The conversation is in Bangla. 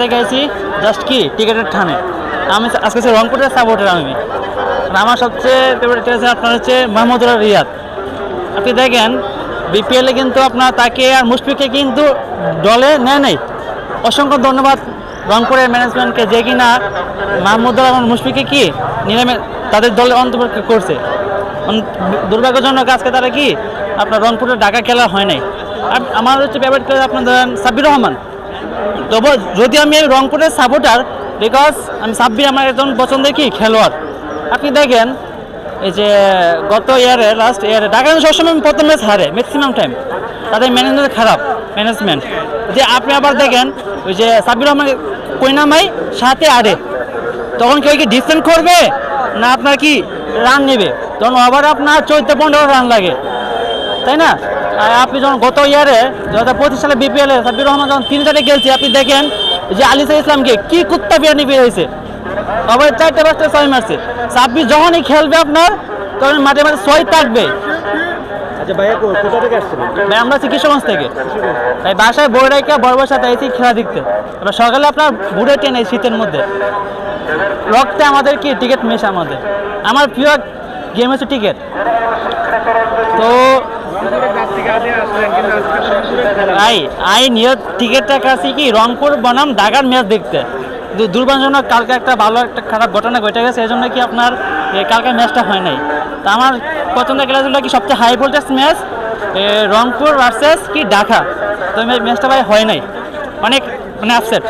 থেকে আইছি জাস্ট কি টিকেটের ঠানে। আমি আজকে হচ্ছে রংপুরের সাপোর্টার আমি। আর আমার সবচেয়ে ফেভারিট আছে আপনার হচ্ছে মাহমুদুল্লাহ রিয়াদ। আপনি দেখেন বিপিএলে কিন্তু আপনার তাকে আর মুশফিককে কিন্তু দলে নেয় নাই। অসংখ্য ধন্যবাদ রংপুরের ম্যানেজমেন্টকে যে কিনা মাহমুদুল্লাহ এবং মুশফিককে কি নিলামে তাদের দলে অন্তর্ভুক্ত করছে। দুর্ভাগ্যজনক আজকে তারা কি আপনার রংপুরের ঢাকা খেলা হয় নাই। আর আমার হচ্ছে ফেভারিট প্লেয়ার আপনার ধরেন সাব্বির রহমান। তবু যদি আমি রংপুরের সাপোর্টার, বিকজ আমি সাব্বির আমার একজন পছন্দের কি খেলোয়াড়। আপনি দেখেন এই যে গত ইয়ারে লাস্ট ইয়ারে ঢাকা সবসময় প্রথম ম্যাচ হারে ম্যাক্সিমাম টাইম, তাদের ম্যানেজমেন্ট খারাপ ম্যানেজমেন্ট। যে আপনি আবার দেখেন ওই যে সাব্বির রহমান কইনামাই সাথে আড়ে, তখন কেউ কি ডিফেন্ড করবে না আপনার কি রান নেবে? তখন ওভার আপনার 14-15 রান লাগে, তাই না? আর আপনি যখন গত ইয়ারে 2025 সালে বিপিএলে সাব্বির রহমান যখন 3-4 খেলছে, আপনি দেখেন যে আলিসা ইসলামকে কি কুত্তা বিয়ানি বের হয়েছে, তবে 4-5 ছয় মারছে। সাব্বির যখনই খেলবে আপনার তখন মাঠে মাঠে 6 থাকবে। আচ্ছা ভাইয়া কোথা থেকে আসছেন? ভাই আমরা আছি কিশোরগঞ্জ থেকে। তাই বাসায় বই রেখে বড় সাথে এসেছি খেলা দেখতে। এবার সকালে আপনার বুড়ে টেনে শীতের মধ্যে রক্তে আমাদের কি টিকিট মেশে আমাদের। আমার প্রিয় গেম হচ্ছে টিকিট। তো নিয়ে টিকিটটা কাছে কি রংপুর বনাম ঢাকার ম্যাচ দেখতে। দুর্ভাগ্যজনক কালকে একটা ভালো একটা খারাপ ঘটনা ঘটে গেছে, এই জন্য কি আপনার কালকে ম্যাচটা হয় নাই। তা আমার পছন্দের খেলাধুলা কি সবচেয়ে high voltage match Rangpur versus কি ঢাকা। তো ম্যাচটা ভাই হয় নাই, অনেক মানে আপসেট।